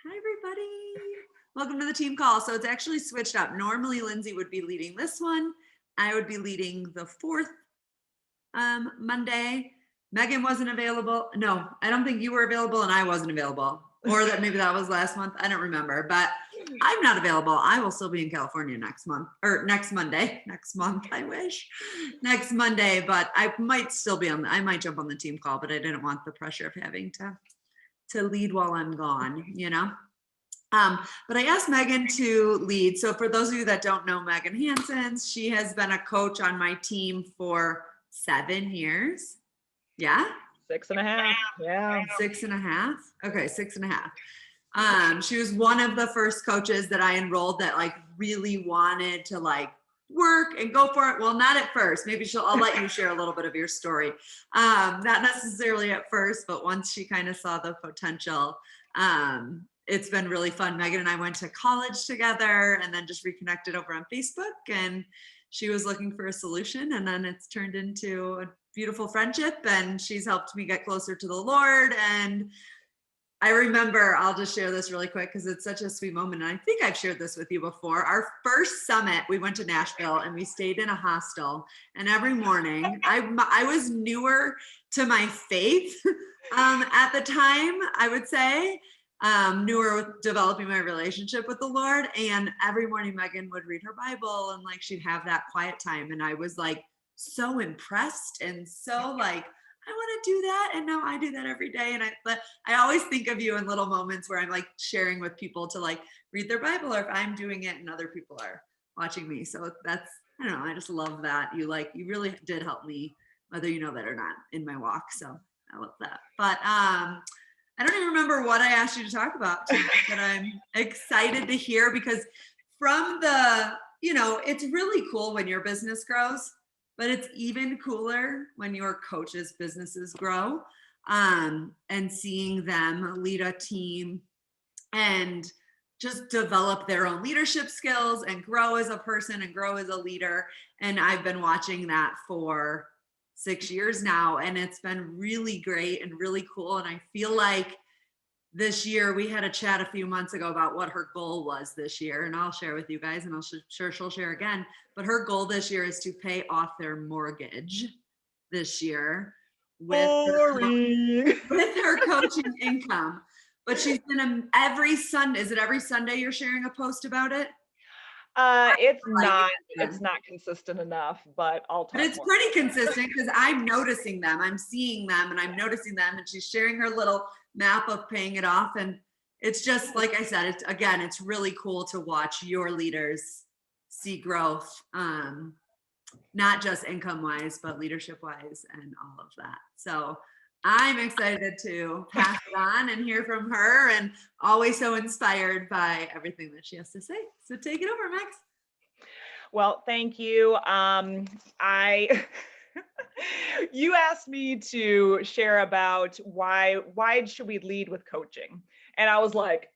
Hi, everybody. Welcome to the team call. So it's actually switched up. Normally, Lindsay would be leading this one. I would be leading the fourth Monday. Megan wasn't available. No, I don't think you were available and I wasn't available. Or that maybe that was last month. I don't remember, but I'm not available. I will still be in California next month or next Monday. Next month, I wish. Next Monday, but I might still be on. I might jump on the team call, but I didn't want the pressure of having to lead while I'm gone, you know? But I asked Megan to lead. So for those of you that don't know Megan Hansens, she has been a coach on my team for 7 years. Yeah? 6.5. Yeah. 6.5. Okay, 6.5. She was one of the first coaches that I enrolled that like really wanted to like work and go for it. Well, not at first. Maybe I'll let you share a little bit of your story. Not necessarily at first, but once she kind of saw the potential, it's been really fun. Megan and I went to college together and then just reconnected over on Facebook, and she was looking for a solution, and then it's turned into a beautiful friendship, and she's helped me get closer to the Lord. And I remember, I'll just share this really quick because it's such a sweet moment. And I think I've shared this with you before. Our first summit, we went to Nashville and we stayed in a hostel. And every morning, I was newer to my faith at the time, I would say, newer with developing my relationship with the Lord. And every morning, Megan would read her Bible and like she'd have that quiet time. And I was like so impressed and so like, I want to do that. And now I do that every day. And I always think of you in little moments where I'm like sharing with people to like read their Bible, or if I'm doing it and other people are watching me. So that's, I don't know. I just love that. You really did help me, whether you know that or not, in my walk. So I love that. But I don't even remember what I asked you to talk about tonight, but I'm excited to hear, because from it's really cool when your business grows, but it's even cooler when your coaches' businesses grow, and seeing them lead a team and just develop their own leadership skills and grow as a person and grow as a leader. And I've been watching that for 6 years now, and it's been really great and really cool. And I feel like this year, we had a chat a few months ago about what her goal was this year, and I'll share with you guys, and sure she'll share again. But her goal this year is to pay off their mortgage this year with her coaching income. But she's been every Sunday. Is it every Sunday you're sharing a post about it? It's not consistent enough, but I'll talk. But it's pretty consistent because I'm noticing them. I'm seeing them and I'm noticing them, and she's sharing her little map of paying it off. And it's just, like I said, it's really cool to watch your leaders see growth, not just income wise, but leadership wise and all of that. So I'm excited to pass it on and hear from her, and always so inspired by everything that she has to say. So take it over, Max. Well, thank you. You asked me to share about why should we lead with coaching? And I was like,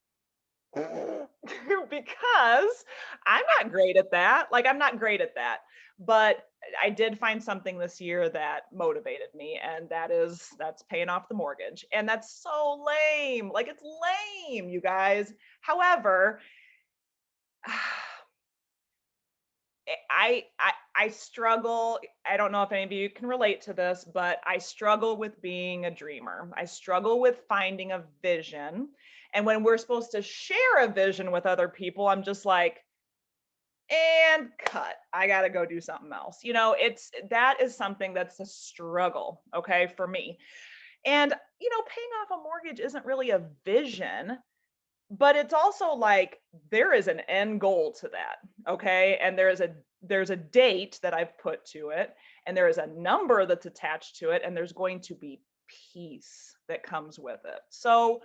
because I'm not great at that. Like, I'm not great at that. But I did find something this year that motivated me, and that's paying off the mortgage. And that's so lame. Like, it's lame, you guys. However, I struggle. I don't know if any of you can relate to this, but I struggle with being a dreamer. I struggle with finding a vision. And when we're supposed to share a vision with other people, I'm just like, and cut. I got to go do something else. That is something that's a struggle, okay, for me. And, paying off a mortgage isn't really a vision, but it's also like there is an end goal to that, okay? And there's a date that I've put to it, and there is a number that's attached to it, and there's going to be peace that comes with it. So,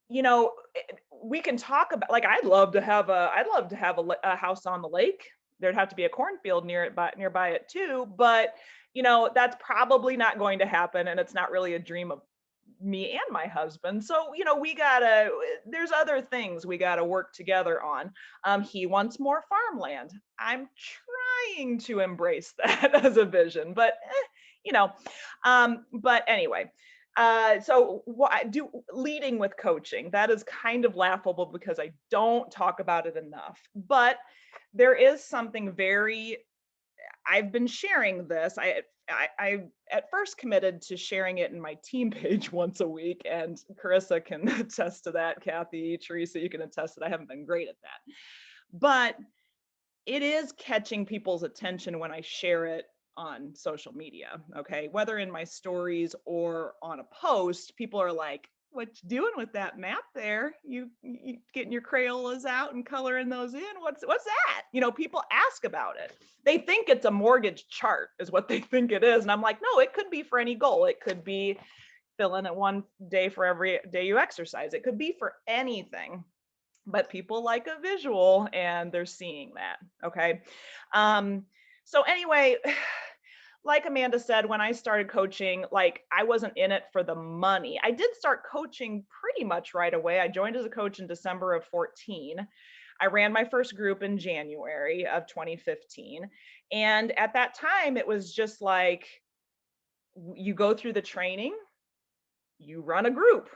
we can talk about, like, I'd love to have a house on the lake. There'd have to be a cornfield nearby it too, but that's probably not going to happen, and it's not really a dream of me and my husband. So, there's other things we gotta work together on. He wants more farmland. I'm trying to embrace that as a vision, but but anyway, So what do leading with coaching, that is kind of laughable because I don't talk about it enough. But there is something very, I've been sharing this. I at first committed to sharing it in my team page once a week, and Carissa can attest to that. Kathy, Teresa, you can attest that I haven't been great at that. But it is catching people's attention when I share it on social media. Okay. Whether in my stories or on a post, people are like, what you doing with that map there? You getting your Crayolas out and coloring those in? What's that? You know, people ask about it. They think it's a mortgage chart is what they think it is. And I'm like, no, it could be for any goal. It could be fill in it one day for every day you exercise. It could be for anything, but people like a visual and they're seeing that. Okay. So anyway, like Amanda said, when I started coaching, like I wasn't in it for the money. I did start coaching pretty much right away. I joined as a coach in December of 14. I ran my first group in January of 2015. And at that time, it was just like you go through the training, you run a group,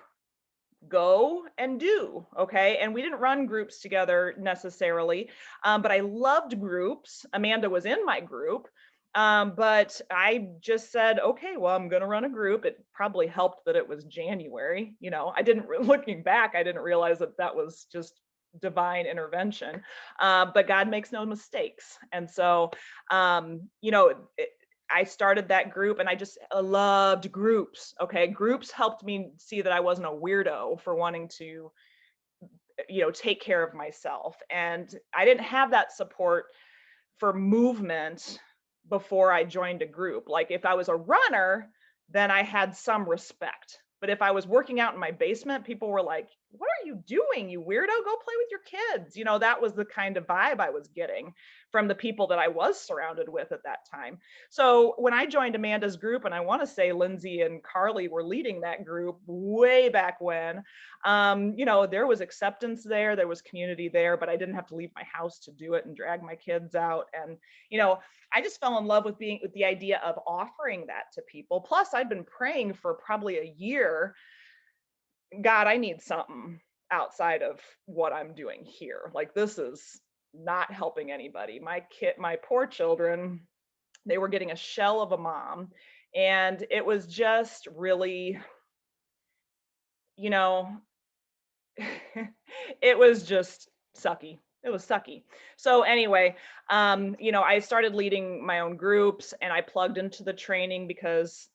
go and do. Okay. And we didn't run groups together necessarily, but I loved groups. Amanda was in my group. But I just said, okay, well, I'm going to run a group. It probably helped that it was January. You know, I didn't, looking back, I didn't realize that that was just divine intervention. But God makes no mistakes. And so, you know, I started that group and I just loved groups. Okay. Groups helped me see that I wasn't a weirdo for wanting to, you know, take care of myself. And I didn't have that support for movement before I joined a group. Like if I was a runner, then I had some respect. But if I was working out in my basement, people were like, what are you doing, you weirdo? Go play with your kids. You know, that was the kind of vibe I was getting from the people that I was surrounded with at that time. So when I joined Amanda's group, and I want to say Lindsay and Carly were leading that group way back when, you know, there was acceptance there, there was community there, but I didn't have to leave my house to do it and drag my kids out. And, you know, I just fell in love with the idea of offering that to people. Plus, I'd been praying for probably a year. God, I need something outside of what I'm doing here. Like this is not helping anybody. My poor children, they were getting a shell of a mom. And it was just really, you know, it was just sucky. It was sucky. So anyway, you know, I started leading my own groups and I plugged into the training because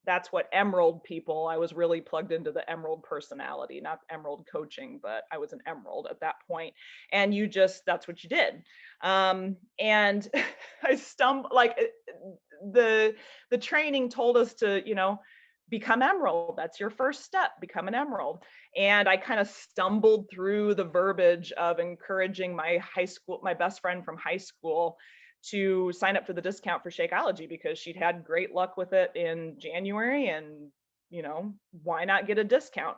that's what Emerald people, I was really plugged into the Emerald personality, not Emerald coaching, but I was an Emerald at that point. And you just, that's what you did. And I stumbled, like the training told us to, you know, become Emerald. That's your first step, become an Emerald. And I kind of stumbled through the verbiage of encouraging my best friend from high school to sign up for the discount for Shakeology because she'd had great luck with it in January and, you know, why not get a discount?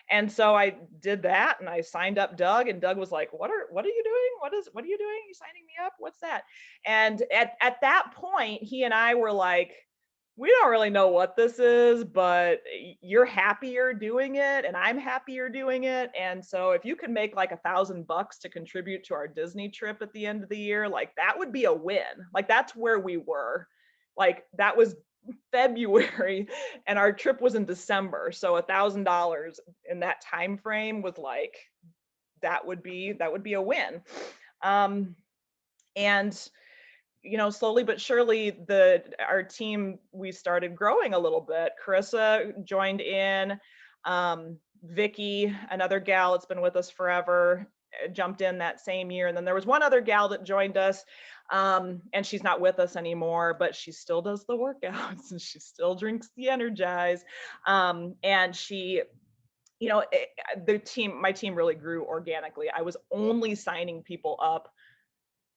And so I did that and I signed up Doug, and Doug was like, what are you doing? What are you doing? You signing me up? What's that? And at that point, he and I were like, we don't really know what this is, but you're happier doing it and I'm happier doing it. And so if you can make like $1,000 to contribute to our Disney trip at the end of the year, like that would be a win. Like that's where we were. Like that was February and our trip was in December. So $1,000 in that time frame was like, that would be a win. And you know, slowly but surely our team, we started growing a little bit. Carissa joined in, Vicky, another gal that's been with us forever, jumped in that same year. And then there was one other gal that joined us, and she's not with us anymore, but she still does the workouts and she still drinks the Energize. And she, you know, my team really grew organically. I was only signing people up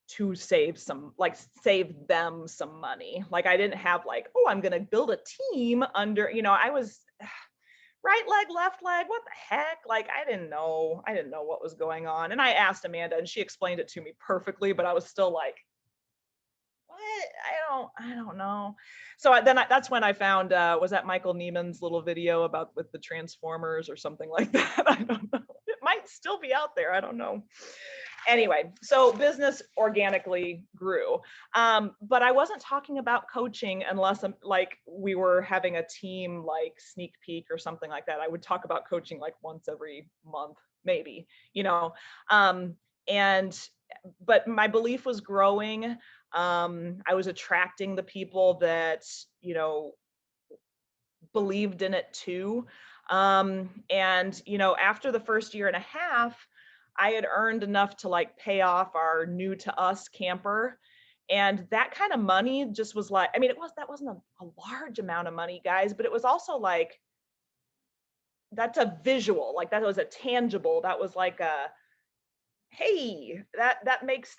to save them some money. Like I didn't have like, oh, I'm going to build a team under, you know, I was right leg, left leg, what the heck? Like I didn't know what was going on. And I asked Amanda and she explained it to me perfectly, but I was still like, what? I don't know. So that's when I found, was that Michael Neiman's little video about with the Transformers or something like that? I don't know. It might still be out there. I don't know. Anyway, so business organically grew. But I wasn't talking about coaching unless like we were having a team like sneak peek or something like that. I would talk about coaching like once every month, maybe, you know. And but my belief was growing. I was attracting the people that, you know, believed in it too. And, you know, after the first year and a half, I had earned enough to like pay off our new to us camper. And that kind of money just was like, I mean, that wasn't a large amount of money, guys, but it was also like, that's a visual, like that was a tangible, that was like a, hey, that makes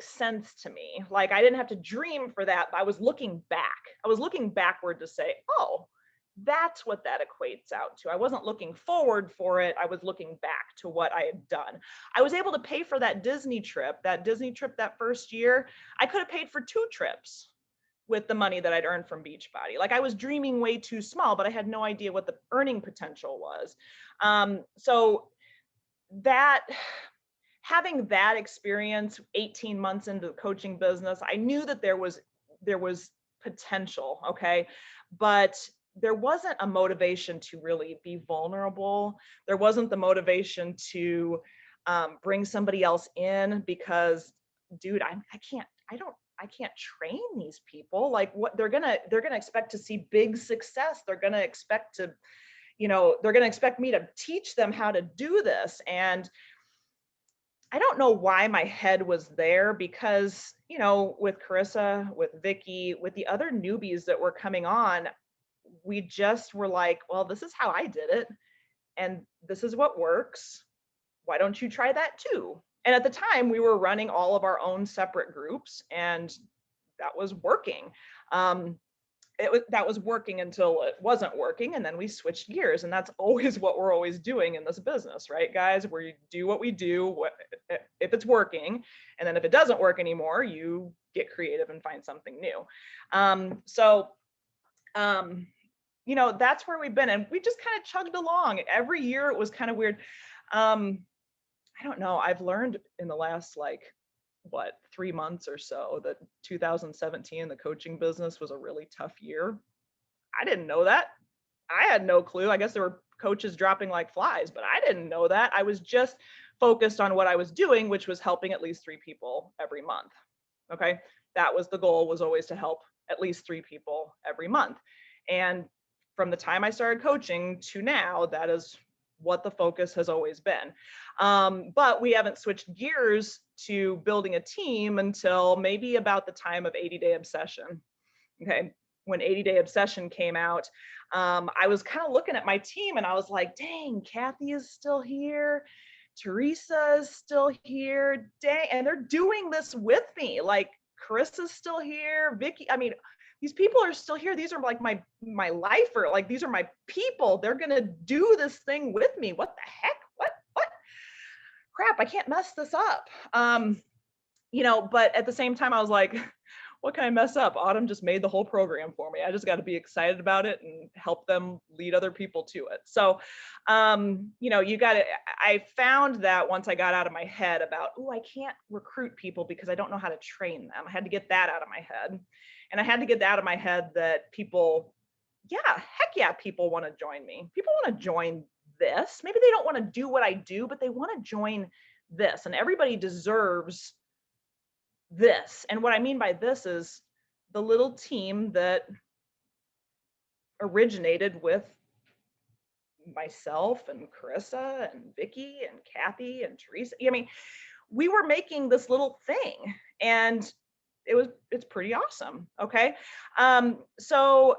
sense to me. Like I didn't have to dream for that, but I was looking back. I was looking backward to say, oh, that's what that equates out to. I wasn't looking forward for it. I was looking back to what I had done. I was able to pay for that Disney trip that first year. I could have paid for 2 trips with the money that I'd earned from Beachbody. Like I was dreaming way too small, but I had no idea what the earning potential was. So that having that experience 18 months into the coaching business, I knew that there was potential, okay? But there wasn't a motivation to really be vulnerable. There wasn't the motivation to bring somebody else in because, dude, I can't train these people. Like what they're gonna expect to see big success. They're gonna expect to, you know, they're gonna expect me to teach them how to do this. And I don't know why my head was there because, you know, with Carissa, with Vicky, with the other newbies that were coming on, we just were like, well, this is how I did it. And this is what works. Why don't you try that too? And at the time, we were running all of our own separate groups, and that was working. That was working until it wasn't working, and then we switched gears, and that's always what we're always doing in this business, right, guys? We do what we do if it's working, and then if it doesn't work anymore, you get creative and find something new. You know, that's where we've been, and we just kind of chugged along. Every year it was kind of weird. I don't know. I've learned in the last 3 months or so that 2017, the coaching business was a really tough year. I didn't know that. I had no clue. I guess there were coaches dropping like flies, but I didn't know that. I was just focused on what I was doing, which was helping at least 3 people every month. Okay. That was the goal, was always to help at least 3 people every month. And from the time I started coaching to now, that is what the focus has always been. But we haven't switched gears to building a team until maybe about the time of 80-Day Obsession. Okay. When 80-Day Obsession came out, I was kind of looking at my team and I was like, dang, Kathy is still here. Teresa is still here. Dang. And they're doing this with me. Like Carissa's still here. Vicky, I mean, these people are still here. These are like my lifer. Like these are my people. They're going to do this thing with me. What the heck? What? Crap, I can't mess this up. You know, but at the same time, I was like, what can I mess up? Autumn just made the whole program for me. I just got to be excited about it and help them lead other people to it. So, you know, I found that once I got out of my head about, oh, I can't recruit people because I don't know how to train them. I had to get that out of my head. And I had to get out of my head that people, heck yeah, people want to join me. People want to join this. Maybe they don't want to do what I do, but they want to join this. And everybody deserves this. And what I mean by this is the little team that originated with myself and Carissa and Vicky and Kathy and Teresa. I mean, we were making this little thing, and it's pretty awesome. Okay. So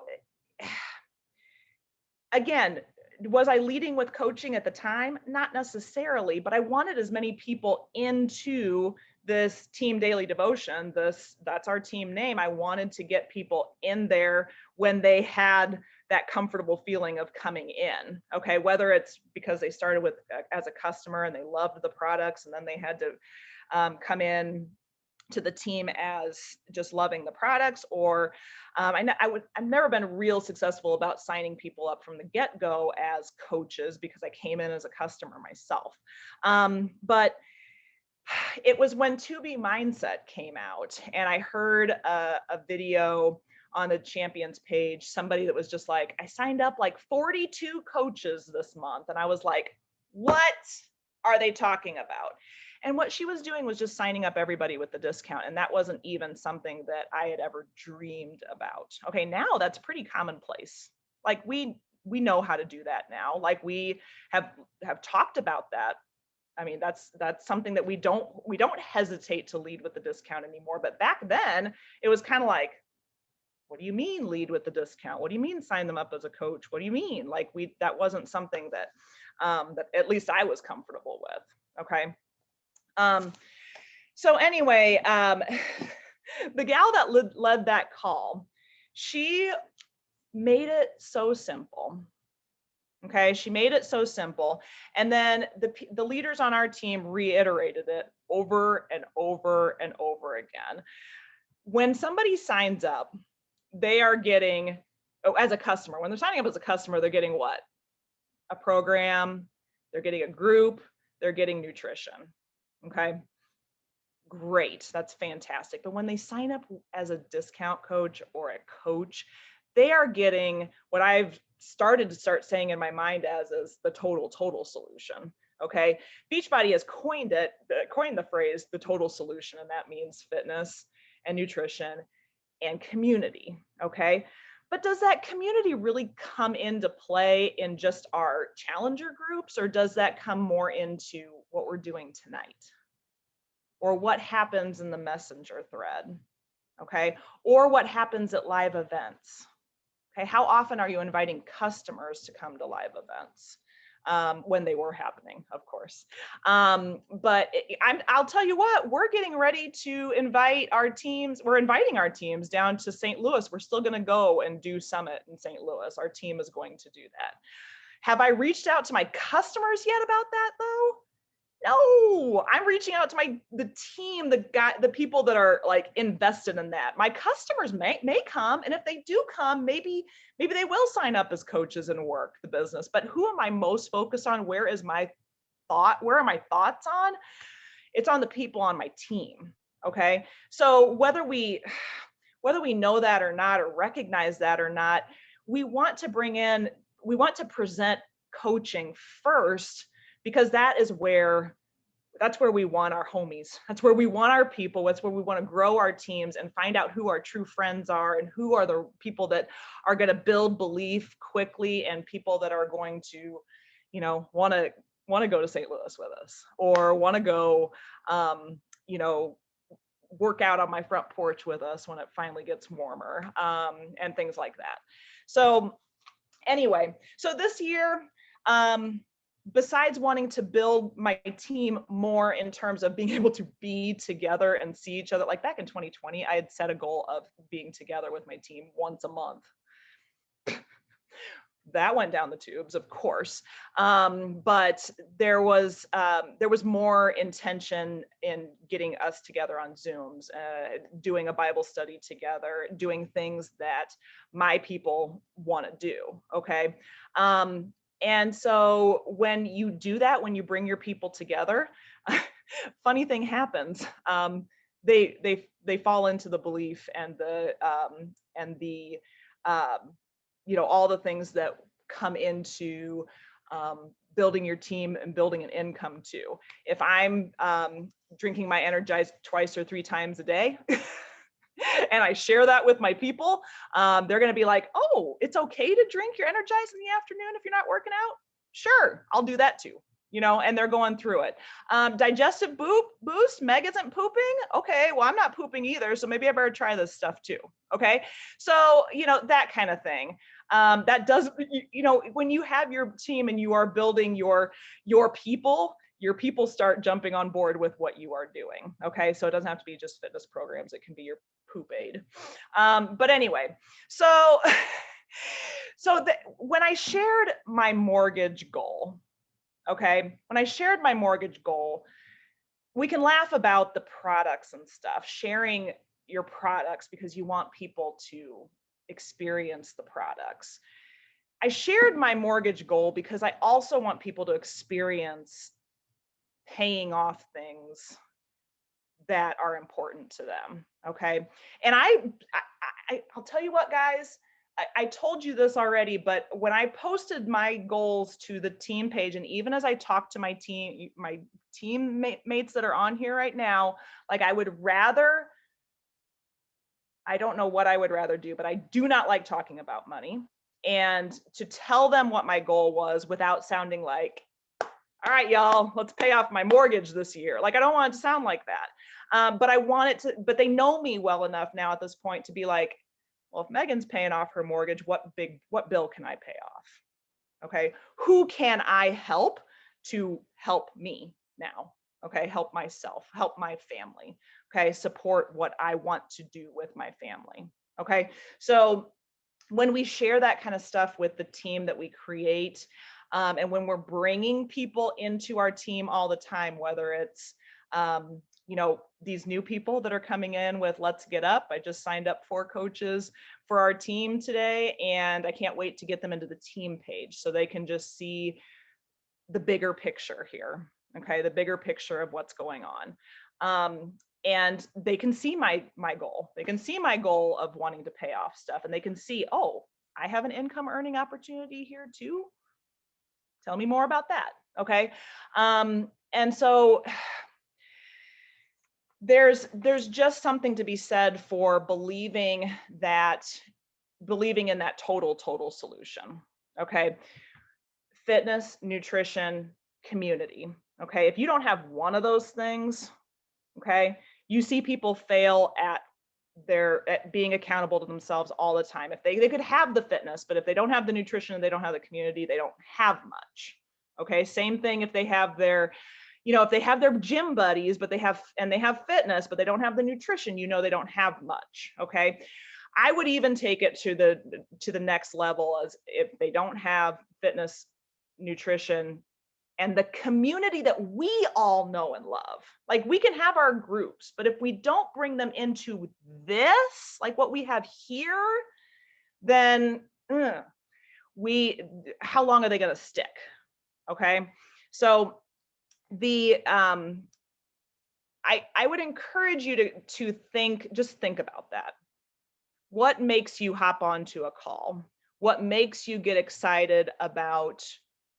again, was I leading with coaching at the time? Not necessarily, but I wanted as many people into this team daily devotion. That's our team name. I wanted to get people in there when they had that comfortable feeling of coming in. Okay. Whether it's because they started with as a customer and they loved the products, and then they had to come in to the team as just loving the products, or I've never been real successful about signing people up from the get-go as coaches because I came in as a customer myself. But it was when To Be Mindset came out, and I heard a video on the champions page, somebody that was just like, I signed up like 42 coaches this month. And I was like, what are they talking about? And what she was doing was just signing up everybody with the discount. And that wasn't even something that I had ever dreamed about. Okay, now that's pretty commonplace. Like we know how to do that now. Like we have talked about that. I mean, that's something that we don't hesitate to lead with the discount anymore. But back then it was kind of like, what do you mean lead with the discount? What do you mean sign them up as a coach? What do you mean? Like that wasn't something that that at least I was comfortable with. Okay. So anyway, the gal that led that call, she made it so simple. Okay, she made it so simple. And then the leaders on our team reiterated it over and over and over again. When somebody signs up, they are getting, as a customer, when they're signing up as a customer, they're getting what? A program, they're getting a group, they're getting nutrition. Okay, great, that's fantastic. But when they sign up as a discount coach or a coach, they are getting what I've started saying in my mind as is the total solution. Okay, Beachbody has coined the phrase the total solution, and that means fitness and nutrition and community. Okay, but does that community really come into play in just our challenger groups, or does that come more into what we're doing tonight, or what happens in the messenger thread? Okay, or what happens at live events? Okay, how often are you inviting customers to come to live events? When they were happening, of course. But I'll tell you what, we're getting ready to invite our teams. We're inviting our teams down to St. Louis. We're still going to go and do Summit in St. Louis. Our team is going to do that. Have I reached out to my customers yet about that though? No, I'm reaching out to the team, the people that are like invested in that. My customers may come, and if they do come, maybe they will sign up as coaches and work the business. But who am I most focused on? Where are my thoughts on? It's on the people on my team. Okay, so whether we know that or not, or recognize that or not, we want to present coaching first, because that's where we want our homies. That's where we want our people. That's where we want to grow our teams and find out who our true friends are, and who are the people that are going to build belief quickly, and people that are going to, want to go to St. Louis with us, or want to go, work out on my front porch with us when it finally gets warmer, and things like that. So anyway, so this year, besides wanting to build my team more in terms of being able to be together and see each other, like back in 2020, I had set a goal of being together with my team once a month. That went down the tubes, of course. But there was more intention in getting us together on Zooms, doing a Bible study together, doing things that my people want to do. Okay. And so when you do that, when you bring your people together, funny thing happens. They fall into the belief and the all the things that come into building your team and building an income too. If I'm drinking my Energized twice or three times a day, and I share that with my people, they're going to be like, oh, it's okay to drink your Energized in the afternoon if you're not working out? Sure, I'll do that too. And they're going through it. Digestive boost, Meg isn't pooping. Okay, well, I'm not pooping either, so maybe I better try this stuff too. Okay, so, that kind of thing. That does, when you have your team and you are building your people, your people start jumping on board with what you are doing. Okay, so it doesn't have to be just fitness programs. It can be your poop aid. But anyway, so when I shared my mortgage goal, okay, when I shared my mortgage goal, we can laugh about the products and stuff, sharing your products because you want people to experience the products. I shared my mortgage goal because I also want people to experience paying off things that are important to them. Okay. And I'll tell you what, guys, I told you this already, but when I posted my goals to the team page, and even as I talk to my teammates that are on here right now, like I don't know what I would rather do, but I do not like talking about money. And to tell them what my goal was without sounding like, all right, y'all, let's pay off my mortgage this year. Like, I don't want it to sound like that. But I want it to, but they know me well enough now at this point to be like, well, if Megan's paying off her mortgage, what bill can I pay off? Okay. Who can I help to help me now? Okay. Help myself, help my family. Okay. Support what I want to do with my family. Okay. So when we share that kind of stuff with the team that we create, and when we're bringing people into our team all the time, whether it's, these new people that are coming in with Let's Get Up. I just signed up 4 coaches for our team today, and I can't wait to get them into the team page so they can just see the bigger picture here. Okay, the bigger picture of what's going on. And they can see my goal. They can see my goal of wanting to pay off stuff, and they can see, oh, I have an income earning opportunity here too. Tell me more about that. Okay. And so there's just something to be said for believing in that total solution. Okay. Fitness, nutrition, community. Okay. If you don't have one of those things, okay, you see people fail at being accountable to themselves all the time. If they could have the fitness, but if they don't have the nutrition and they don't have the community, they don't have much. Okay. Same thing if they have their gym buddies, but they have fitness, but they don't have the nutrition, they don't have much. Okay. I would even take it to the next level, as if they don't have fitness, nutrition, and the community that we all know and love. Like, we can have our groups, but if we don't bring them into this, like what we have here, then how long are they going to stick? Okay. So I would encourage you to think about that. What makes you hop onto a call? What makes you get excited about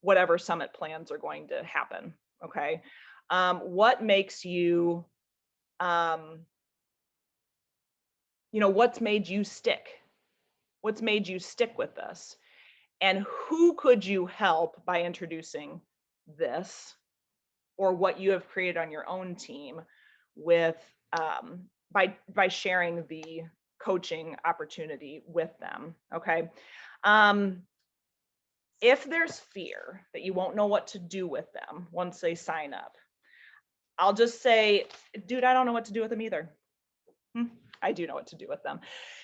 whatever summit plans are going to happen? Okay. What makes you, what's made you stick? What's made you stick with this? And who could you help by introducing this, or what you have created on your own team with, by sharing the coaching opportunity with them? Okay. If there's fear that you won't know what to do with them once they sign up, I'll just say, dude, I don't know what to do with them either. I do know what to do with them.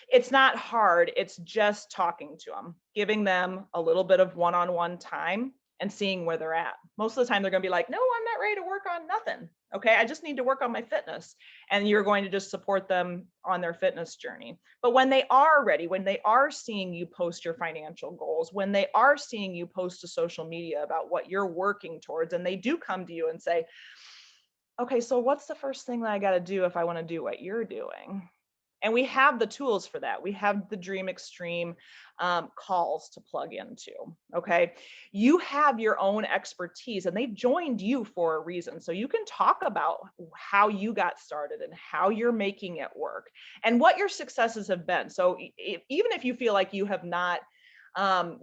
It's not hard. It's just talking to them, giving them a little bit of one-on-one time and seeing where they're at. Most of the time they're going to be like, no, I'm not ready to work on nothing. Okay. I just need to work on my fitness. And you're going to just support them on their fitness journey. But when they are ready, when they are seeing you post your financial goals, when they are seeing you post to social media about what you're working towards, and they do come to you and say, okay, so what's the first thing that I got to do if I want to do what you're doing? And we have the tools for that. We have the Dream Extreme calls to plug into. Okay. You have your own expertise, and they've joined you for a reason. So you can talk about how you got started and how you're making it work and what your successes have been. So even if you feel like you have not,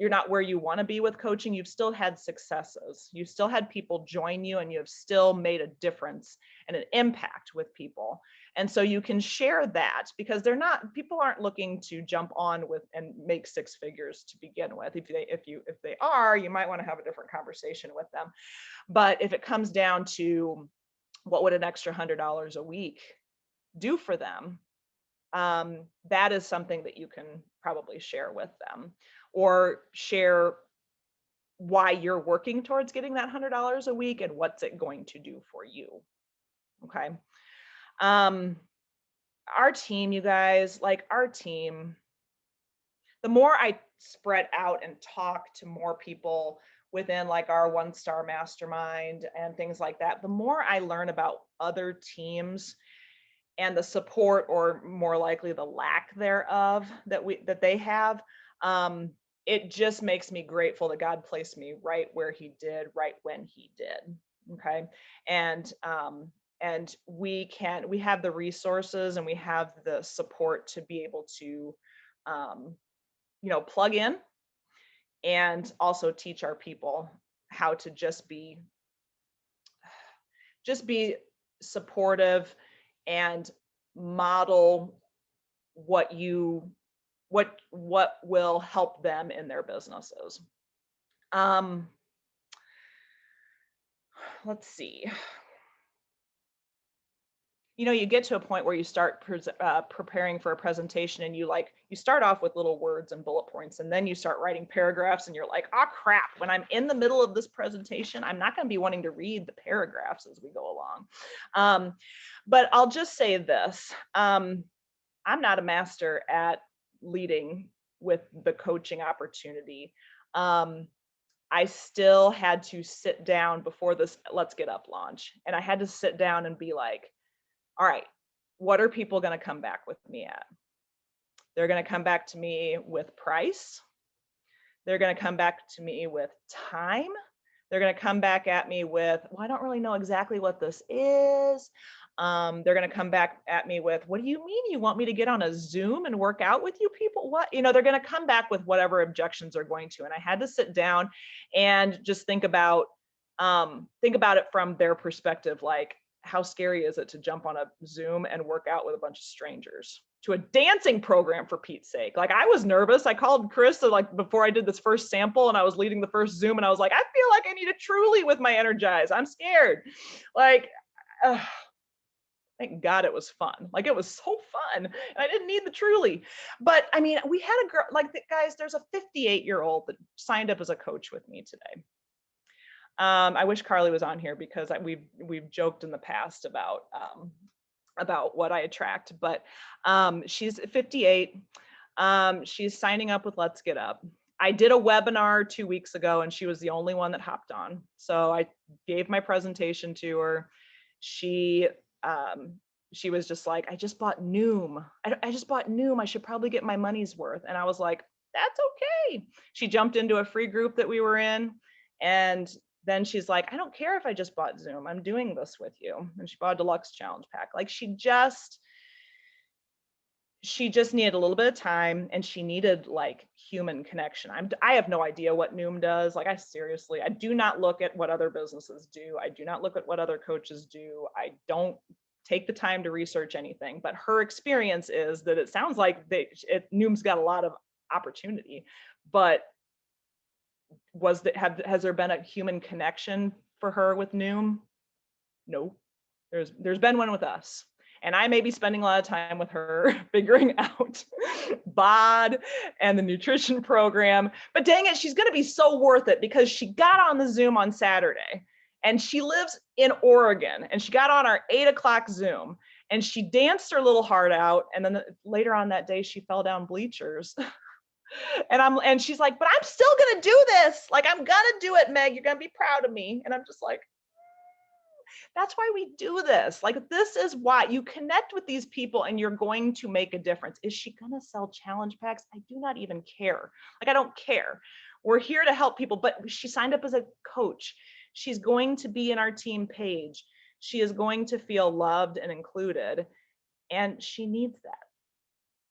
you're not where you want to be with coaching, you've still had successes. You've still had people join you, and you have still made a difference and an impact with people. And so you can share that, because people aren't looking to jump on with and make 6 figures to begin with. If they are, you might want to have a different conversation with them. But if it comes down to what would an extra $100 a week do for them, that is something that you can probably share with them, or share why you're working towards getting that $100 a week and what's it going to do for you. Okay. Um, our team, you guys, like our team, the more I spread out and talk to more people within like our one star mastermind and things like that, the more I learn about other teams and the support, or more likely the lack thereof, that they have. um it just makes me grateful that God placed me right where he did, right when he did. Okay. And we have the resources and we have the support to be able to um plug in and also teach our people how to just be supportive and model what you what will help them in their businesses. um let's see. You get to a point where you start preparing for a presentation, and you start off with little words and bullet points, and then you start writing paragraphs, and you're like, oh crap, when I'm in the middle of this presentation, I'm not going to be wanting to read the paragraphs as we go along. But I'll just say this. I'm not a master at leading with the coaching opportunity. I still had to sit down before this Let's Get Up launch, and I had to sit down and be like, all right, what are people going to come back with me at? They're going to come back to me with price. They're going to come back to me with time. They're going to come back at me with, well, I don't really know exactly what this is. They're going to come back at me with, what do you mean you want me to get on a Zoom and work out with you people? What? They're going to come back with whatever objections are going to. And I had to sit down and just think about it from their perspective. Like, how scary is it to jump on a Zoom and work out with a bunch of strangers to a dancing program, for Pete's sake? Like, I was nervous. I called Chris before I did this first sample, and I was leading the first Zoom, and I was like, I feel like I need a Truly with my Energize. I'm scared. Like, thank God it was fun. Like, it was so fun. And I didn't need the Truly. But I mean, we had a girl, guys, there's a 58-year-old that signed up as a coach with me today. I wish Carly was on here, because we've joked in the past about what I attract, but she's 58. She's signing up with Let's Get Up. I did a webinar 2 weeks ago, and she was the only one that hopped on. So I gave my presentation to her. She was just like, I just bought Noom. I just bought Noom. I should probably get my money's worth. And I was like, that's okay. She jumped into a free group that we were in, and then she's like, I don't care if I just bought Zoom. I'm doing this with you. And she bought a deluxe challenge pack. Like, she just needed a little bit of time, and she needed like human connection. I have no idea what Noom does. Like, I do not look at what other businesses do. I do not look at what other coaches do. I don't take the time to research anything, but her experience is that it sounds like Noom's got a lot of opportunity, but has there been a human connection for her with Noom? No. There's been one with us. And I may be spending a lot of time with her figuring out BOD and the nutrition program. But dang it, she's going to be so worth it, because she got on the Zoom on Saturday, and she lives in Oregon, and she got on our 8:00 Zoom, and she danced her little heart out. And then later on that day, she fell down bleachers. And she's like, but I'm still going to do this. Like, I'm going to do it, Meg. You're going to be proud of me. And I'm just like, that's why we do this. Like, this is why you connect with these people, and you're going to make a difference. Is she going to sell challenge packs? I do not even care. Like, I don't care. We're here to help people, but she signed up as a coach. She's going to be in our team page. She is going to feel loved and included, and she needs that.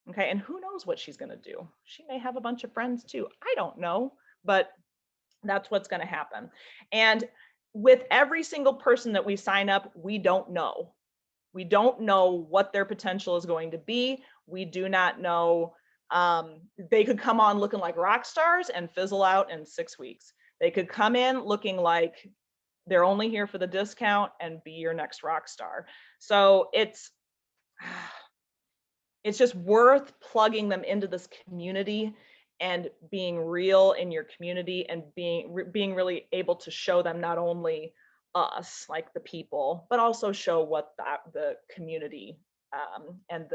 Okay. And who knows what she's going to do? She may have a bunch of friends too. I don't know, but that's what's going to happen. And with every single person that we sign up, we don't know. We don't know what their potential is going to be. We do not know. They could come on looking like rock stars and fizzle out in 6 weeks. They could come in looking like they're only here for the discount and be your next rock star. So it's just worth plugging them into this community and being real in your community, and being really able to show them not only us, like the people, but also show what the community and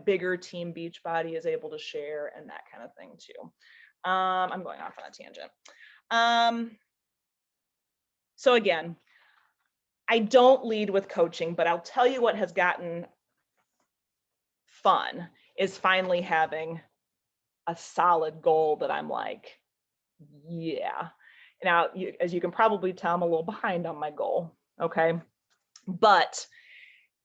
bigger team Beachbody is able to share and that kind of thing too. I'm going off on a tangent. So again, I don't lead with coaching, but I'll tell you what has gotten fun is finally having a solid goal that I'm like, yeah. Now, as you can probably tell, I'm a little behind on my goal. Okay. But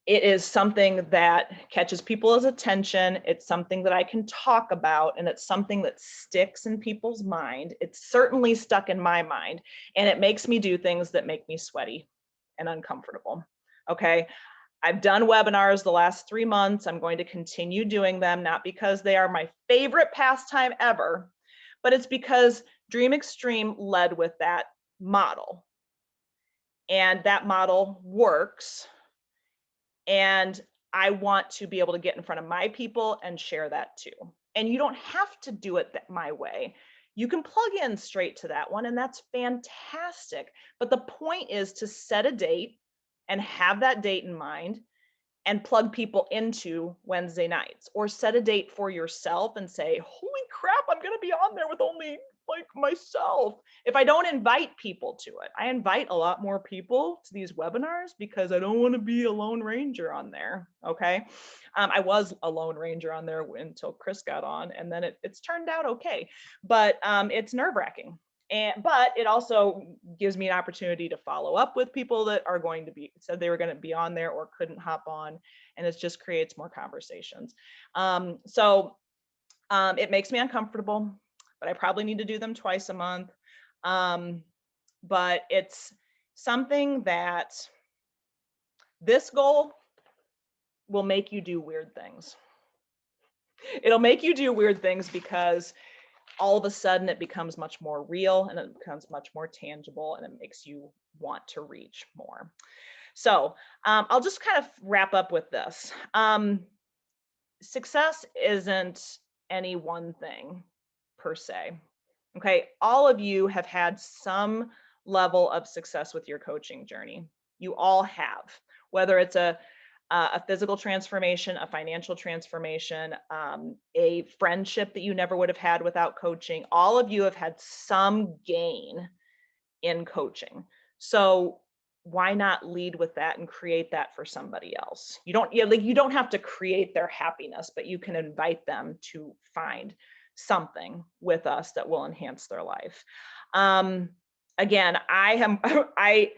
it is something that catches people's attention. It's something that I can talk about, and it's something that sticks in people's mind. It's certainly stuck in my mind, and it makes me do things that make me sweaty and uncomfortable. Okay. I've done webinars the last 3 months. I'm going to continue doing them, not because they are my favorite pastime ever, but it's because Dream Extreme led with that model. And that model works. And I want to be able to get in front of my people and share that too. And you don't have to do it my way. You can plug in straight to that one, and that's fantastic. But the point is to set a date and have that date in mind and plug people into Wednesday nights, or set a date for yourself and say, holy crap, I'm going to be on there with only like myself. If I don't invite people to it, I invite a lot more people to these webinars because I don't want to be a lone ranger on there. Okay. I was a lone ranger on there until Chris got on, and then it's turned out okay, but it's nerve-wracking. But it also gives me an opportunity to follow up with people that are going to be said they were going to be on there or couldn't hop on, and it just creates more conversations. It makes me uncomfortable, but I probably need to do them twice a month. But it's something that this goal will make you do weird things. It'll make you do weird things because all of a sudden it becomes much more real, and it becomes much more tangible, and it makes you want to reach more. So I'll just kind of wrap up with this. Success isn't any one thing per se. Okay. All of you have had some level of success with your coaching journey. You all have, whether it's a physical transformation, a financial transformation, a friendship that you never would have had without coaching. All of you have had some gain in coaching. So why not lead with that and create that for somebody else? You don't have to create their happiness, but you can invite them to find something with us that will enhance their life. Again, I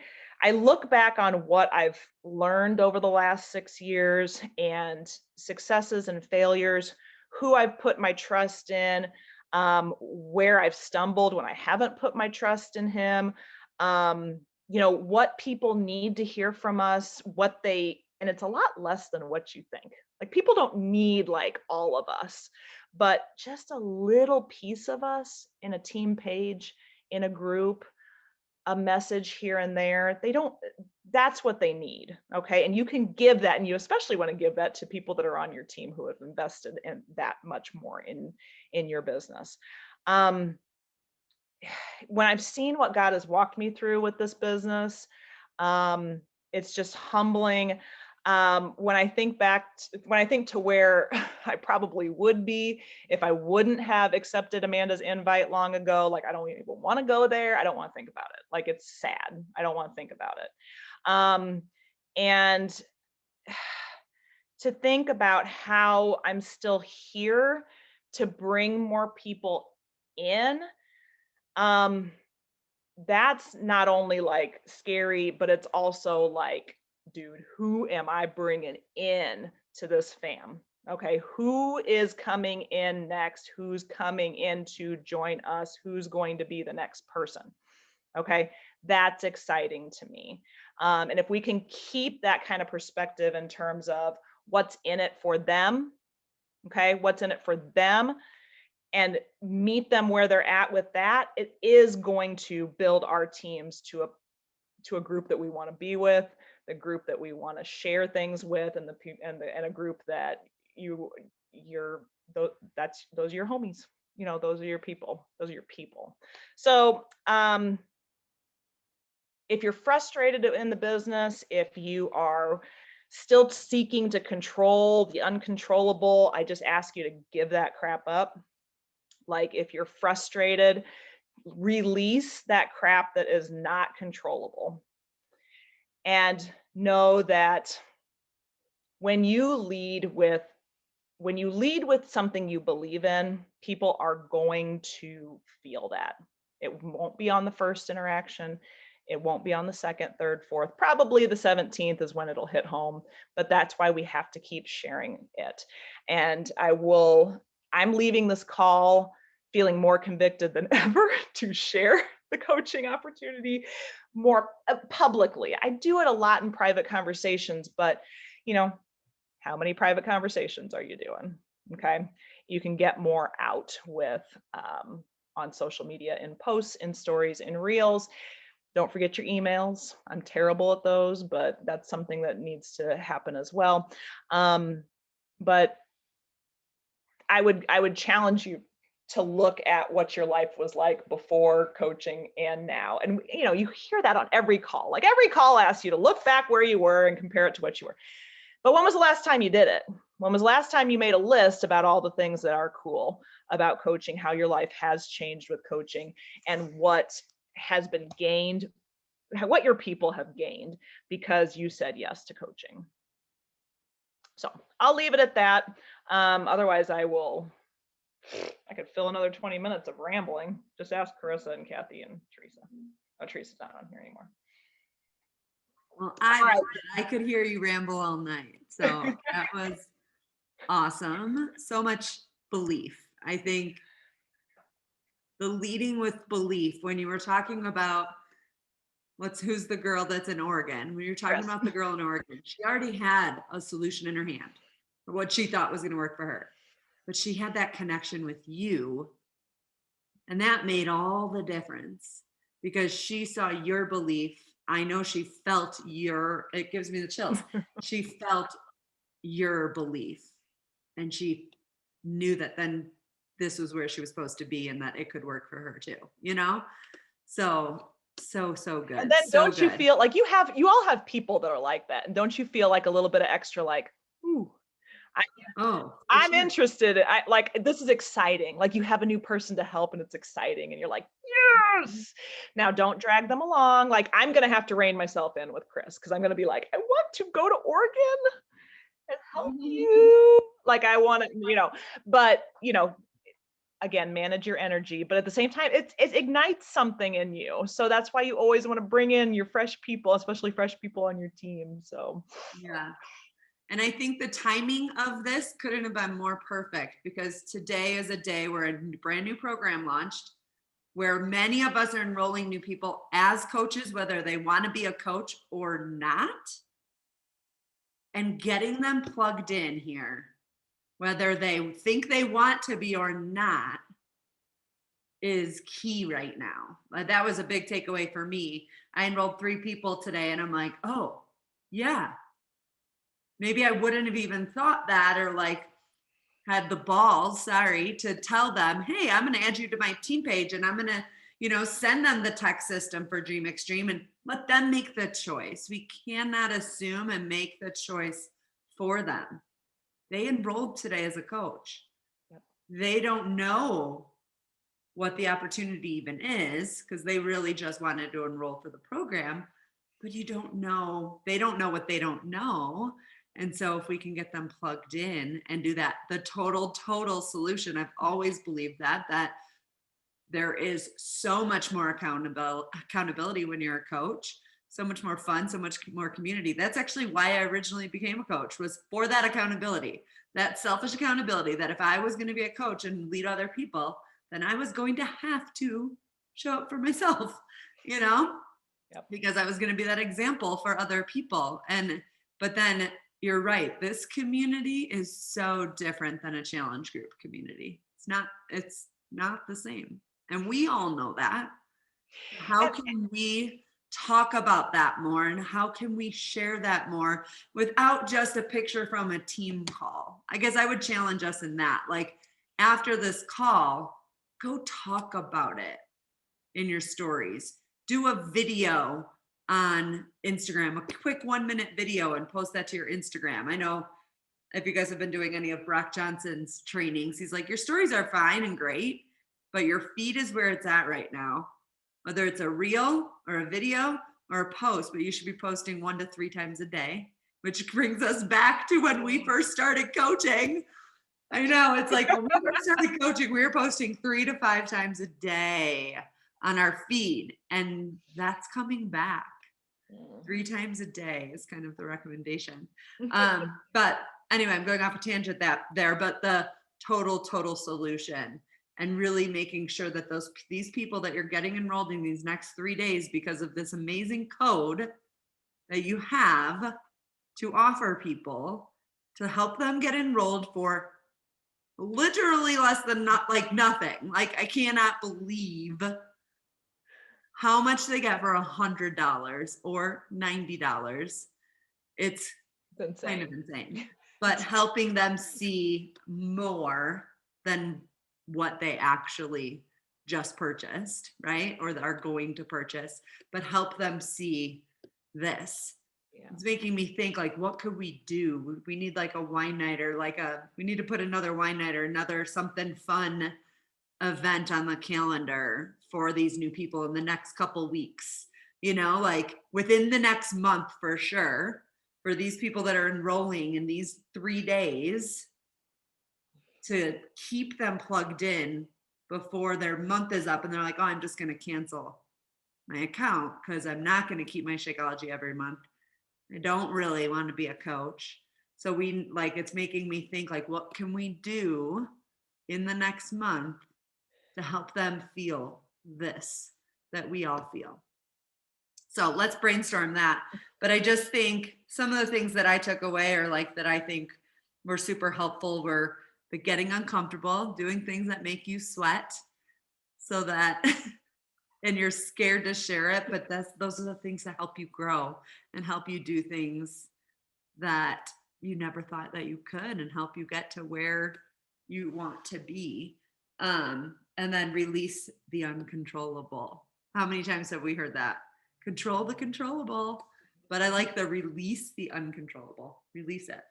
look back on what I've learned over the last 6 years, and successes and failures, who I've put my trust in, where I've stumbled when I haven't put my trust in him, what people need to hear from us, and it's a lot less than what you think. Like, people don't need like all of us, but just a little piece of us in a team page, in a group, a message here and there. That's what they need. Okay. And you can give that, and you especially want to give that to people that are on your team who have invested in that much more in your business. When I've seen what God has walked me through with this business, it's just humbling. When I think to where I probably would be if I wouldn't have accepted Amanda's invite long ago, like, I don't even want to go there. I don't want to think about it. Like, it's sad. I don't want to think about it. And to think about how I'm still here to bring more people in, that's not only like scary, but it's also like, dude, who am I bringing in to this fam? Okay, who is coming in next? Who's coming in to join us? Who's going to be the next person? Okay, that's exciting to me. And if we can keep that kind of perspective in terms of what's in it for them, okay, what's in it for them, and meet them where they're at with that, it is going to build our teams to a group that we want to be with, the group that we want to share things with, and a group that those are your homies. Those are your people. So if you're frustrated in the business, if you are still seeking to control the uncontrollable, I just ask you to give that crap up. Like if you're frustrated, release that crap that is not controllable. And know that when you lead with something you believe in, people are going to feel that. It won't be on the first interaction. It won't be on the second, third, fourth. Probably the 17th is when it'll hit home, but that's why we have to keep sharing it. And I'm leaving this call feeling more convicted than ever to share the coaching opportunity more publicly. I do it a lot in private conversations, but how many private conversations are you doing? Okay. You can get more out with on social media, in posts, in stories, in reels. Don't forget your emails. I'm terrible at those, but that's something that needs to happen as well. But I would challenge you to look at what your life was like before coaching and now. And you hear that on every call. Like every call asks you to look back where you were and compare it to what you were. But when was the last time you did it? When was the last time you made a list about all the things that are cool about coaching, how your life has changed with coaching, and what has been gained, what your people have gained because you said yes to coaching? So I'll leave it at that. Otherwise, I could fill another 20 minutes of rambling. Just ask Carissa and Kathy and Teresa. Oh, Teresa's not on here anymore. Well, I could hear you ramble all night. So that was awesome. So much belief. I think the leading with belief, when you were talking about who's the girl that's in Oregon, when you're talking about the girl in Oregon, she already had a solution in her hand for what she thought was going to work for her. But she had that connection with you. And that made all the difference because she saw your belief. I know she felt it gives me the chills. She felt your belief and she knew that then this was where she was supposed to be and that it could work for her too, So good. And then don't you feel like you all have people that are like that? And don't you feel like a little bit of extra like, ooh, I'm interested. This is exciting. Like you have a new person to help and it's exciting and you're like, yes. Now don't drag them along. Like I'm going to have to rein myself in with Chris because I'm going to be like, I want to go to Oregon and help you. Like I want to, but again, manage your energy, but at the same time, it ignites something in you. So that's why you always want to bring in your fresh people, especially fresh people on your team. So yeah. And I think the timing of this couldn't have been more perfect because today is a day where a brand new program launched, where many of us are enrolling new people as coaches, whether they want to be a coach or not, and getting them plugged in here, whether they think they want to be or not, is key right now. That was a big takeaway for me. I enrolled 3 people today and I'm like, oh, yeah. Maybe I wouldn't have even thought that or had the balls, to tell them, hey, I'm going to add you to my team page and I'm going to, send them the text system for Dream Extreme and let them make the choice. We cannot assume and make the choice for them. They enrolled today as a coach. Yep. They don't know what the opportunity even is because they really just wanted to enroll for the program, but they don't know what they don't know. And so if we can get them plugged in and do that, the total solution, I've always believed that there is so much more accountability when you're a coach, so much more fun, so much more community. That's actually why I originally became a coach, was for that accountability, that selfish accountability, that if I was going to be a coach and lead other people, then I was going to have to show up for myself, Yep. Because I was going to be that example for other people. But then you're right. This community is so different than a challenge group community. It's not the same. And we all know that. How can we talk about that more? And how can we share that more without just a picture from a team call? I guess I would challenge us in that. Like after this call, go talk about it in your stories. Do a video on Instagram, a quick 1-minute video, and post that to your Instagram. I know if you guys have been doing any of Brock Johnson's trainings, he's like, your stories are fine and great, but your feed is where it's at right now. Whether it's a reel or a video or a post, but you should be posting 1 to 3 times a day, which brings us back to when we first started coaching. I know, it's like when we first started coaching, we were posting 3 to 5 times a day on our feed, and that's coming back. 3 times a day is kind of the recommendation. But anyway, I'm going off a tangent there, but the total solution, and really making sure that these people that you're getting enrolled in these next 3 days, because of this amazing code that you have to offer people to help them get enrolled for literally less than nothing. Like, I cannot believe how much they get for $100 or $90. It's insane. kind of insane, but helping them see more than what they actually just purchased, right? Or that are going to purchase, but help them see this. Yeah. It's making me think, like, what could we do? We need like a wine night, or we need to put another wine night or another something fun event on the calendar for these new people in the next couple weeks, like within the next month for sure, for these people that are enrolling in these 3 days, to keep them plugged in before their month is up and they're like, oh, I'm just going to cancel my account because I'm not going to keep my Shakeology every month. I don't really want to be a coach. So it's making me think, like, what can we do in the next month to help them feel this that we all feel? So let's brainstorm that. But I just think some of the things that I took away, or like that I think were super helpful, were the getting uncomfortable, doing things that make you sweat, so that and you're scared to share it, but those are the things that help you grow and help you do things that you never thought that you could, and help you get to where you want to be. And then release the uncontrollable. How many times have we heard that? Control the controllable. But I like the release the uncontrollable. Release it.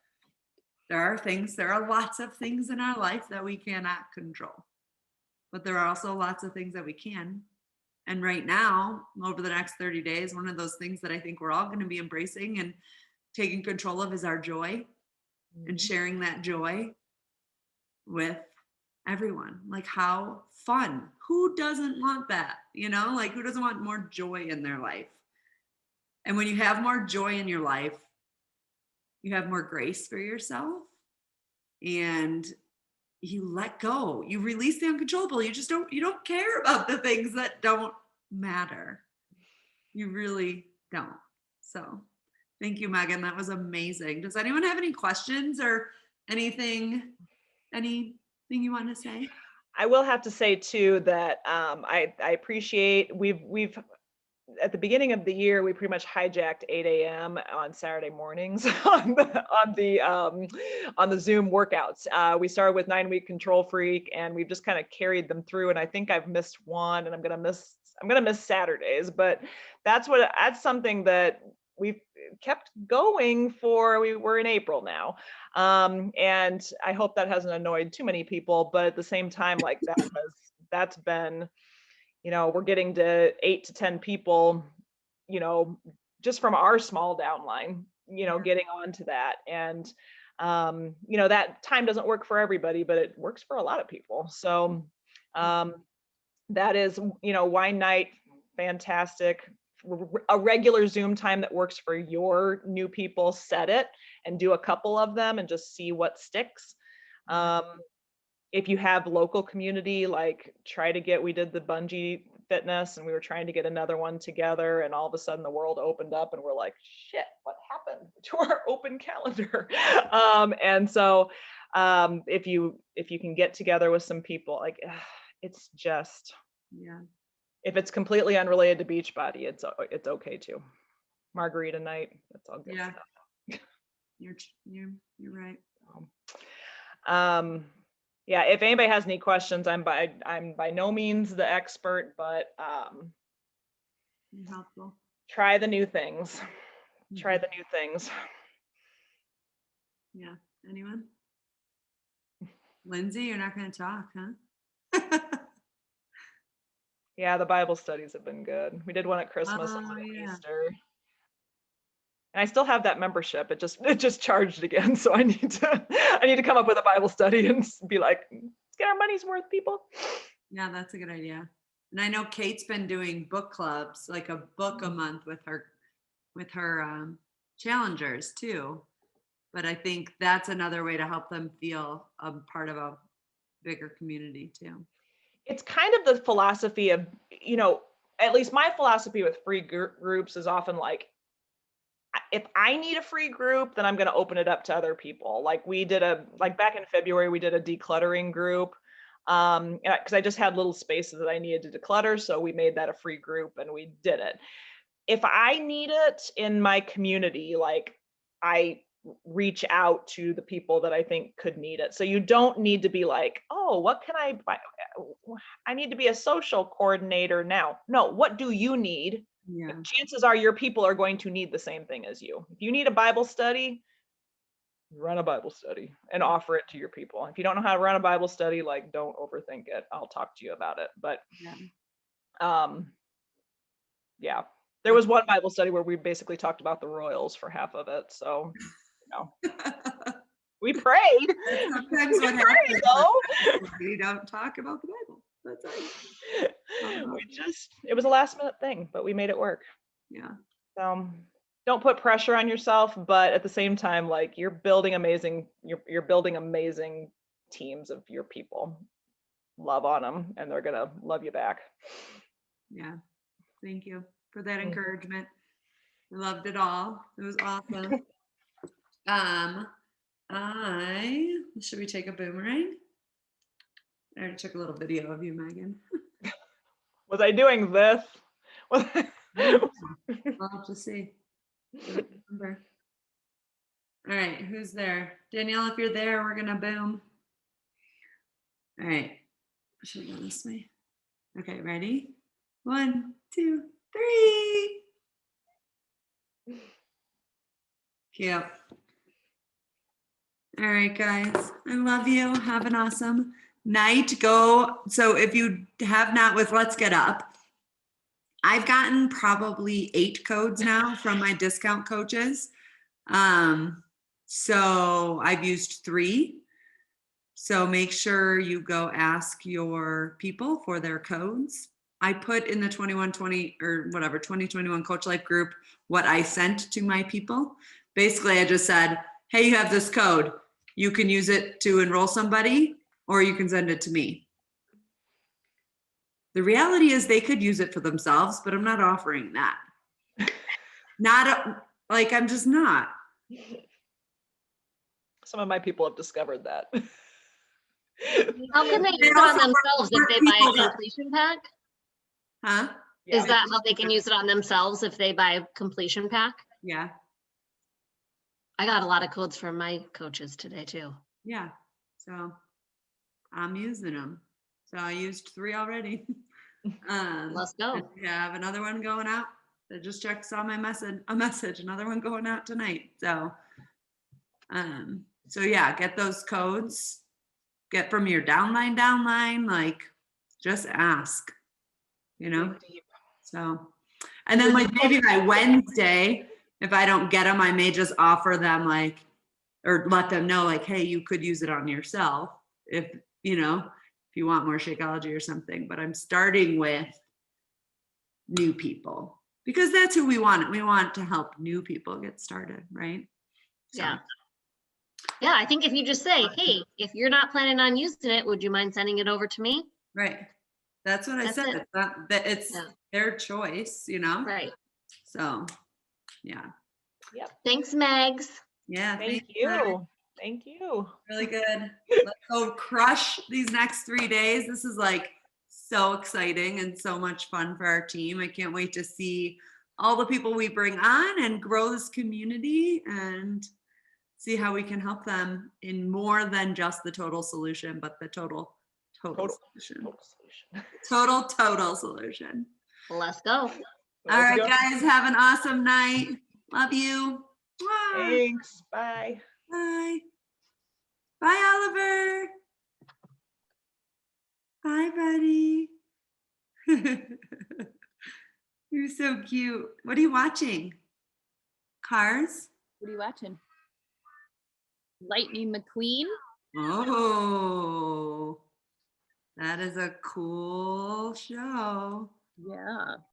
There are lots of things in our life that we cannot control. But there are also lots of things that we can. And right now, over the next 30 days, one of those things that I think we're all going to be embracing and taking control of is our joy, and sharing that joy with everyone. Like, how fun. Who doesn't want that? Like, who doesn't want more joy in their life? And when you have more joy in your life, you have more grace for yourself, and you let go. You release the uncontrollable. You don't care about the things that don't matter. You really don't. So thank you, Megan. That was amazing. Does anyone have any questions or anything you want to say? I will have to say too that I appreciate we've at the beginning of the year, we pretty much hijacked 8 a.m. on Saturday mornings on the Zoom workouts. We started with 9-week Control Freak, and we've just kind of carried them through. And I think I've missed one, and I'm gonna miss Saturdays. But that's something that we've kept going for. We're in April now, and I hope that hasn't annoyed too many people. But at the same time, like that's been. We're getting to 8 to 10 people, just from our small downline, getting onto that. And, that time doesn't work for everybody, but it works for a lot of people. So that is, wine night, fantastic. A regular Zoom time that works for your new people, set it and do a couple of them and just see what sticks. If you have local community, like we did the bungee fitness, and we were trying to get another one together, and all of a sudden the world opened up and we're like, shit, what happened to our open calendar? And so if you can get together with some people, like it's just, if it's completely unrelated to Beachbody, it's okay too. Margarita night, that's all good stuff. You're right. Yeah, if anybody has any questions, I'm by no means the expert, but helpful. Try the new things. Try the new things. Yeah. Anyone? Lindsay, you're not going to talk, huh? Yeah, the Bible studies have been good. We did one at Christmas and Oh, one at yeah. Easter. And I still have that membership. It just charged again. So I need to come up with a Bible study and be like, let's get our money's worth, people. Yeah, that's a good idea. And I know Kate's been doing book clubs, like a book a month with her challengers too. But I think that's another way to help them feel a part of a bigger community too. It's kind of the philosophy of, at least my philosophy with free groups is often like, if I need a free group, then I'm going to open it up to other people. Like back in February, we did a decluttering group. Because I just had little spaces that I needed to declutter. So we made that a free group and we did it. If I need it in my community, like I reach out to the people that I think could need it. So you don't need to be like, oh, what can I buy? I need to be a social coordinator now. No, what do you need? Yeah. Chances are your people are going to need the same thing as you. If you need a Bible study, run a Bible study and offer it to your people. If you don't know how to run a Bible study, like don't overthink it. I'll talk to you about it. But yeah, there was one Bible study where we basically talked about the Royals for half of it. So, we prayed. Sometimes what happens, we don't talk about the Bible. That's right. It was a last minute thing, but we made it work. Yeah. Don't put pressure on yourself, but at the same time, like you're building amazing teams of your people. Love on them and they're gonna love you back. Yeah. Thank you for that encouragement. I loved it all. It was awesome. Should we take a boomerang? I already took a little video of you, Megan. Was I doing this? I'll have to see. All right, who's there? Danielle, if you're there, we're gonna boom. All right. Should we go this way? Okay, ready? 1, 2, 3. Cute. All right, guys. I love you. Have an awesome night. So if you have not with Let's Get Up, I've gotten probably 8 codes now from my discount coaches. So I've used 3. So make sure you go ask your people for their codes. I put in the 2021 Coach Life group what I sent to my people. Basically, I just said, hey, you have this code. You can use it to enroll somebody, or you can send it to me. The reality is they could use it for themselves, but I'm not offering that. I'm just not. Some of my people have discovered that. How can they use it on themselves if they buy a completion pack? Huh? Is that how they can use it on themselves if they buy a completion pack? Yeah. I got a lot of codes from my coaches today too. Yeah. So I'm using them. So I used 3 already. Let's go. Yeah, I have another one going out. I just saw my message, another one going out tonight. So yeah, get those codes, get from your downline, like just ask, so, and then like maybe by Wednesday, if I don't get them, I may just offer them or let them know like, hey, you could use it on yourself if you want more Shakeology or something, but I'm starting with new people because that's who we want. We want to help new people get started, right? So. Yeah, I think if you just say, hey, if you're not planning on using it, would you mind sending it over to me? Right. That's what I said. It's their choice, Right. So, yeah. Yep. Thanks, Megs. Yeah. Thank you. Thank you. Really good. Let's go crush these next 3 days. This is so exciting and so much fun for our team. I can't wait to see all the people we bring on and grow this community and see how we can help them in more than just the total solution, but the total solution. Total solution. Let's go. All Let's right, go. guys, have an awesome night. Love you. Mwah. Thanks. Bye. Bye. Bye, Oliver. Bye, buddy. You're so cute. What are you watching? Cars? What are you watching? Lightning McQueen? Oh, that is a cool show. Yeah.